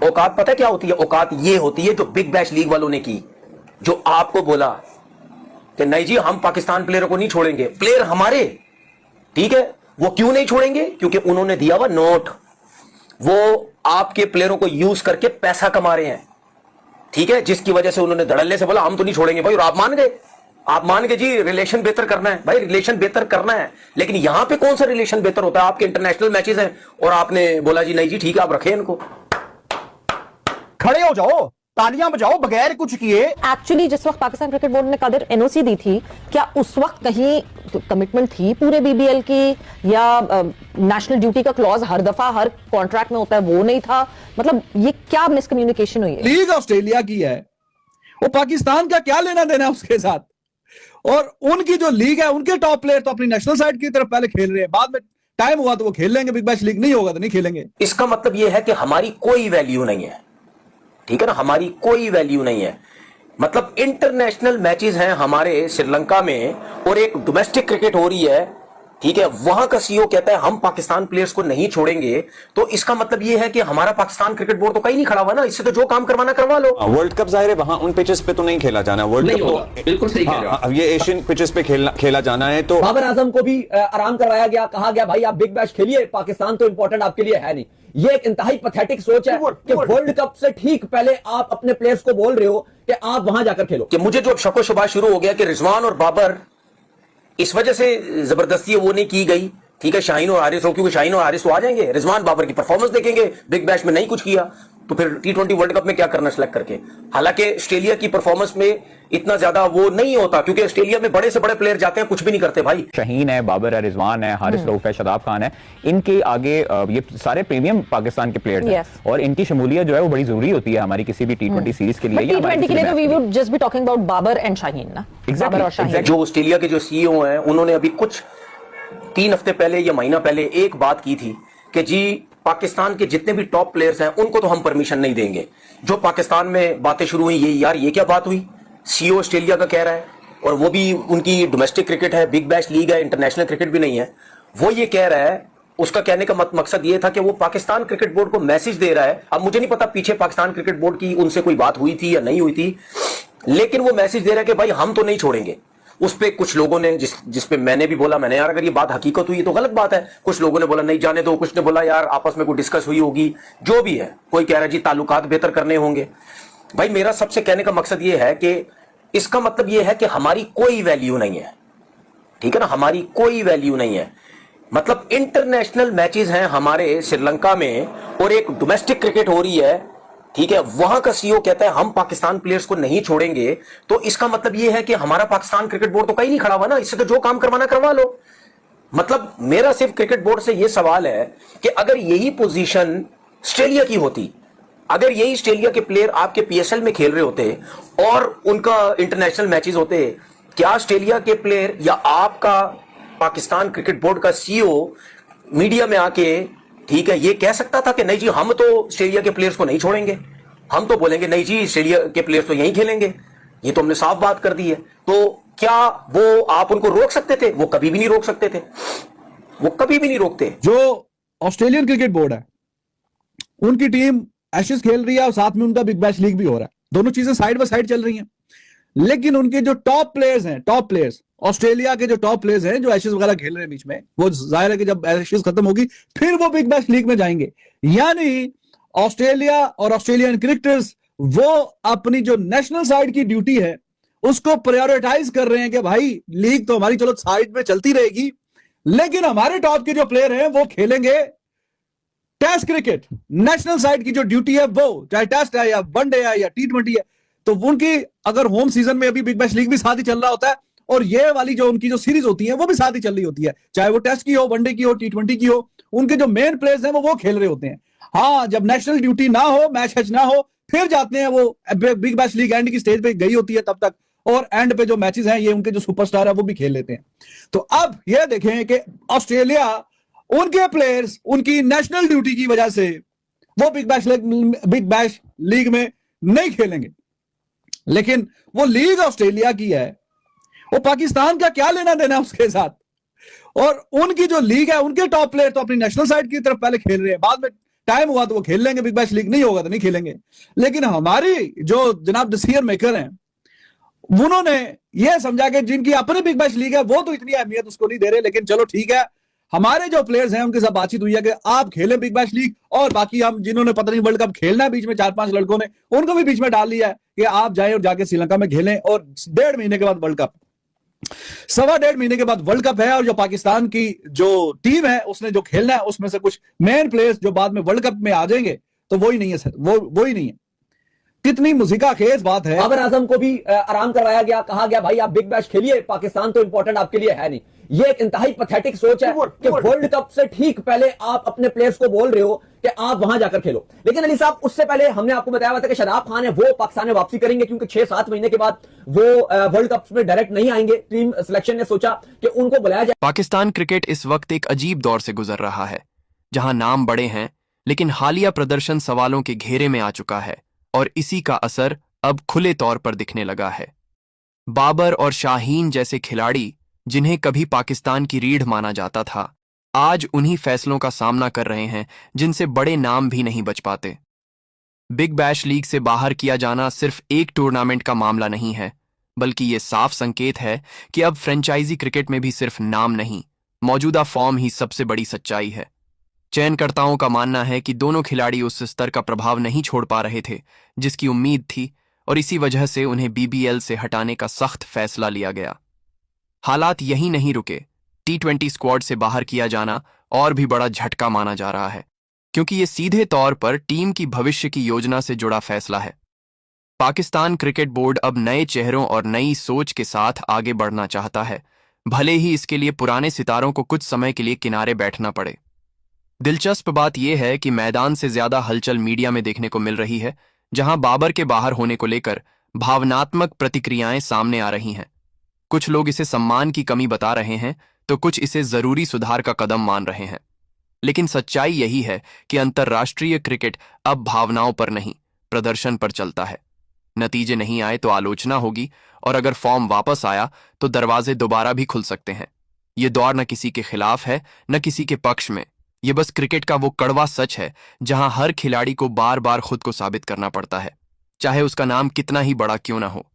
औकात पता है क्या होती है? औकात ये होती है जो बिग बैश लीग वालों ने की, जो आपको बोला कि नहीं जी हम पाकिस्तान प्लेयरों को नहीं छोड़ेंगे, प्लेयर हमारे, ठीक है, वो क्यों नहीं छोड़ेंगे? क्योंकि उन्होंने दिया हुआ नोट, वो आपके प्लेयरों को यूज करके पैसा कमा रहे हैं, ठीक है, जिसकी वजह से उन्होंने धड़ल्ले से बोला हम तो नहीं छोड़ेंगे भाई, और आप मान गए। आप मान के जी रिलेशन बेहतर करना है, भाई रिलेशन बेहतर करना है, लेकिन यहां पे कौन सा रिलेशन बेहतर होता है? आपके इंटरनेशनल मैचेस हैं और आपने बोला जी नहीं जी ठीक है आप रखें इनको। खड़े हो जाओ, तालियां बजाओ बगैर कुछ किए। एक्चुअली जिस वक्त पाकिस्तान क्रिकेट बोर्ड ने कादिर एनओसी दी थी, क्या उस वक्त कहीं कमिटमेंट थी पूरे बीबीएल की, या नेशनल ड्यूटी का क्लॉज हर दफा हर कॉन्ट्रैक्ट में होता है वो नहीं था? मतलब ये क्या मिसकम्युनिकेशन हुई है? लीग ऑस्ट्रेलिया की है, वो पाकिस्तान का क्या लेना देना है उसके साथ? और उनकी जो लीग है, उनके टॉप प्लेयर तो अपनी नेशनल साइड की तरफ पहले खेल रहे हैं, बाद में टाइम हुआ तो वो खेल लेंगे बिग बैश लीग, नहीं होगा तो नहीं खेलेंगे। इसका मतलब यह है कि हमारी कोई वैल्यू नहीं है, ठीक है ना, हमारी कोई वैल्यू नहीं है। मतलब इंटरनेशनल मैचेस हैं हमारे श्रीलंका में और एक डोमेस्टिक क्रिकेट हो रही है, ठीक है, वहां का सीईओ कहता है हम पाकिस्तान प्लेयर्स को नहीं छोड़ेंगे, तो इसका मतलब यह है कि हमारा पाकिस्तान क्रिकेट बोर्ड तो कहीं नहीं खड़ा हुआ ना, इससे तो जो काम करवाना करवा लो। वर्ल्ड कप जाहिर है वहां उन पिचेस पे तो नहीं खेला जाना, वर्ल्ड कप तो बिल्कुल सही कह रहे हो। अब ये एशियन पिचेस पे खेला जाना है। तो बाबर आजम को भी आराम करवाया गया, कहा गया भाई आप बिग बैश खेलिए, पाकिस्तान तो इंपॉर्टेंट आपके लिए है नहीं। ये एक इंतहाई पैथेटिक सोच है कि वर्ल्ड कप से ठीक पहले आप अपने प्लेयर्स को बोल रहे हो कि आप वहां जाकर खेलो। कि मुझे जो शको शुबा शुरू हो गया कि रिजवान और बाबर इस वजह से जबरदस्ती वो नहीं की गई, ठीक है, शाहीन और हारिस हो, क्योंकि शाहीन और हारिस तो आ जाएंगे, रिजवान बाबर की परफॉर्मेंस देखेंगे, बिग बैश में नहीं कुछ किया तो फिर टी20 वर्ल्ड कप में क्या करना सेलेक्ट करके। हालांकि ऑस्ट्रेलिया की परफॉर्मेंस में इतना ज्यादा वो नहीं होता, क्योंकि ऑस्ट्रेलिया में बड़े से बड़े प्लेयर जाते हैं कुछ भी नहीं करते भाई। शाहीन है, बाबर है, रिजवान है, हारिस रऊफ है, शादाब खान है, इनके आगे ये सारे प्रीमियम पाकिस्तान के प्लेयर्स हैं और इनकी शमूलियत जो है वो बड़ी जरूरी होती है हमारी किसी भी टी20 सीरीज के लिए। टी20 के लिए तो we would just be talking about Babar and Shaheen ना। बाबर और शाहीन जो ऑस्ट्रेलिया के जो सीईओ हैं उन्होंने अभी कुछ 3 हफ्ते पहले या महीना पहले एक बात की थी कि जी पाकिस्तान के जितने भी टॉप प्लेयर्स हैं उनको तो हम परमिशन नहीं देंगे। जो पाकिस्तान में बातें शुरू हुई, ये यार ये क्या बात हुई? सीईओ ऑस्ट्रेलिया का कह रहा है, और वो भी उनकी डोमेस्टिक क्रिकेट है, बिग बैश लीग है, इंटरनेशनल क्रिकेट भी नहीं है, वो ये कह रहा है। उसका कहने का मकसद ये था कि वो पाकिस्तान क्रिकेट बोर्ड को मैसेज दे रहा है। अब मुझे नहीं पता पीछे पाकिस्तान क्रिकेट बोर्ड की उनसे कोई बात हुई थी या नहीं हुई थी, लेकिन वो मैसेज दे रहा है कि भाई हम तो नहीं छोड़ेंगे। उस पे कुछ लोगों ने जिस पे मैंने भी बोला, मैंने यार अगर ये बात हकीकत हुई तो गलत बात है। कुछ लोगों ने बोला नहीं जाने दो, कुछ ने बोला यार आपस में कोई डिस्कस हुई होगी, जो भी है। कोई कह रहा है जी ताल्लुकात बेहतर करने होंगे। भाई मेरा सबसे कहने का मकसद ये है कि इसका मतलब ये है कि हमारी कोई वैल्यू नहीं है, ठीक है ना, हमारी कोई वैल्यू नहीं है। मतलब इंटरनेशनल मैचेस हैं हमारे श्रीलंका में और एक डोमेस्टिक क्रिकेट हो रही है, ठीक है, वहां का सीईओ कहता है हम पाकिस्तान प्लेयर्स को नहीं छोड़ेंगे, तो इसका मतलब यह है कि हमारा पाकिस्तान क्रिकेट बोर्ड तो कहीं नहीं खड़ा हुआ ना, इससे तो जो काम करवाना करवा लो। मतलब मेरा सिर्फ क्रिकेट बोर्ड से यह सवाल है कि अगर यही पोजीशन ऑस्ट्रेलिया की होती, अगर यही ऑस्ट्रेलिया के प्लेयर आपके पीएसएल में खेल रहे होते और उनका इंटरनेशनल मैचेस होते, क्या ऑस्ट्रेलिया के प्लेयर या आपका पाकिस्तान क्रिकेट बोर्ड का सीईओ मीडिया में आके, ठीक है, ये कह सकता था कि नहीं जी हम तो ऑस्ट्रेलिया के प्लेयर्स को नहीं छोड़ेंगे, हम तो बोलेंगे नहीं जी ऑस्ट्रेलिया के प्लेयर्स तो यहीं खेलेंगे, ये तो हमने साफ बात कर दी है। तो क्या वो आप उनको रोक सकते थे? वो कभी भी नहीं रोक सकते थे, वो कभी भी नहीं रोकते। जो ऑस्ट्रेलियन क्रिकेट बोर्ड है, उनकी टीम एशेज खेल रही है और साथ में उनका बिग बैश लीग भी हो रहा है, दोनों चीजें साइड बाय साइड चल रही हैं। लेकिन उनके जो टॉप प्लेयर्स हैं, टॉप प्लेयर्स ऑस्ट्रेलिया के जो टॉप प्लेयर्स हैं जो एशेज वगैरह खेल रहे हैं बीच में, वो जाहिर है कि जब एशेज खत्म होगी फिर वो बिग बैश लीग में जाएंगे। यानी ऑस्ट्रेलिया और ऑस्ट्रेलियन क्रिकेटर्स वो अपनी जो नेशनल साइड की ड्यूटी है उसको प्रायोरिटाइज कर रहे हैं कि भाई लीग तो हमारी चलो साइड में चलती रहेगी, लेकिन हमारे टॉप के जो प्लेयर हैं वो खेलेंगे टेस्ट क्रिकेट। नेशनल साइड की जो ड्यूटी है वो चाहे टेस्ट है या वनडे है या टी20 है, तो उनकी अगर होम सीजन में अभी बिग बैश लीग भी साथ ही चल रहा होता है और ये वाली जो उनकी जो सीरीज होती है वो भी साथ ही चल रही होती है, चाहे वो टेस्ट की हो, वनडे की हो, टी20 की हो, उनके जो मेन प्लेयर्स हैं वो खेल रहे होते हैं। हाँ, जब नेशनल ड्यूटी ना हो, मैच हैच ना हो, फिर जाते हैं वो बिग बैश लीग एंड की स्टेज पे गई होती है तब तक, और एंड पे जो मैचेस हैं ये उनके जो सुपरस्टार है वो भी खेल लेते हैं। तो अब ये देखें कि ऑस्ट्रेलिया, उनके प्लेयर्स उनकी नेशनल ड्यूटी की वजह से वो बिग बैश लीग में नहीं खेलेंगे, लेकिन वो लीग ऑस्ट्रेलिया की है, वो पाकिस्तान का क्या लेना देना उसके साथ। और उनकी जो लीग है, उनके टॉप प्लेयर तो अपनी नेशनल साइड की तरफ पहले खेल रहे हैं, बाद में टाइम हुआ तो वो खेल लेंगे बिग बैश लीग, नहीं होगा तो नहीं खेलेंगे। लेकिन हमारी जो जनाब डिसीजन मेकर हैं, उन्होंने ये समझा कि जिनकी अपनी बिग बैश लीग है वो तो इतनी अहमियत उसको नहीं दे रहे, लेकिन चलो ठीक है, हमारे जो प्लेयर्स हैं उनके साथ बातचीत हुई है कि आप खेलें बिग बैश लीग, और बाकी हम जिन्होंने पता नहीं वर्ल्ड कप खेलना है बीच में 4-5 लड़कों ने, उनको भी बीच में डाल लिया है कि आप जाएं और जाके श्रीलंका में खेलें, और 1.5 महीने के बाद वर्ल्ड कप, 1.25 महीने के बाद वर्ल्ड कप है, और जो पाकिस्तान की जो टीम है उसने जो खेलना है उसमें से कुछ मेन प्लेयर्स जो बाद में वर्ल्ड कप में आ जाएंगे, तो वो ही नहीं है सर, वो ही नहीं है। कितनी मुझीका खेज बात है। बाबर आजम को भी आराम करवाया गया, कहा गया भाई आप बिग बैश खेलिए, पाकिस्तान तो इंपॉर्टेंट आपके लिए है नहीं। ये एक इंतहाई पैथेटिक सोच है कि वर्ल्ड कप से ठीक पहले आप अपने प्लेयर्स को बोल रहे हो कि आप वहां जाकर खेलो। लेकिन अली साहब, उससे पहले हमने आपको बताया हुआ था कि शादाब खान है वो पाकिस्तान में वापसी करेंगे, क्योंकि 6-7 महीने के बाद वो वर्ल्ड कप में डायरेक्ट नहीं आएंगे। टीम सिलेक्शन ने सोचा कि उनको बुलाया जाए। पाकिस्तान क्रिकेट इस वक्त एक अजीब दौर से गुजर रहा है, जहां नाम बड़े हैं लेकिन हालिया प्रदर्शन सवालों के घेरे में आ चुका है, और इसी का असर अब खुले तौर पर दिखने लगा है। बाबर और शाहीन जैसे खिलाड़ी, जिन्हें कभी पाकिस्तान की रीढ़ माना जाता था, आज उन्हीं फैसलों का सामना कर रहे हैं जिनसे बड़े नाम भी नहीं बच पाते। बिग बैश लीग से बाहर किया जाना सिर्फ एक टूर्नामेंट का मामला नहीं है, बल्कि ये साफ संकेत है कि अब फ्रेंचाइजी क्रिकेट में भी सिर्फ नाम नहीं, मौजूदा फॉर्म ही सबसे बड़ी सच्चाई है। चयनकर्ताओं का मानना है कि दोनों खिलाड़ी उस स्तर का प्रभाव नहीं छोड़ पा रहे थे जिसकी उम्मीद थी, और इसी वजह से उन्हें बीबीएल से हटाने का सख्त फैसला लिया गया। हालात यहीं नहीं रुके, T20 स्क्वाड से बाहर किया जाना और भी बड़ा झटका माना जा रहा है, क्योंकि ये सीधे तौर पर टीम की भविष्य की योजना से जुड़ा फैसला है। पाकिस्तान क्रिकेट बोर्ड अब नए चेहरों और नई सोच के साथ आगे बढ़ना चाहता है, भले ही इसके लिए पुराने सितारों को कुछ समय के लिए किनारे बैठना पड़े। दिलचस्प बात यह है कि मैदान से ज्यादा हलचल मीडिया में देखने को मिल रही है, जहां बाबर के बाहर होने को लेकर भावनात्मक प्रतिक्रियाएं सामने आ रही हैं। कुछ लोग इसे सम्मान की कमी बता रहे हैं, तो कुछ इसे जरूरी सुधार का कदम मान रहे हैं। लेकिन सच्चाई यही है कि अंतर्राष्ट्रीय क्रिकेट अब भावनाओं पर नहीं, प्रदर्शन पर चलता है। नतीजे नहीं आए तो आलोचना होगी, और अगर फॉर्म वापस आया तो दरवाजे दोबारा भी खुल सकते हैं। ये दौर न किसी के खिलाफ है न किसी के पक्ष में, ये बस क्रिकेट का वो कड़वा सच है जहां हर खिलाड़ी को बार बार खुद को साबित करना पड़ता है, चाहे उसका नाम कितना ही बड़ा क्यों ना हो।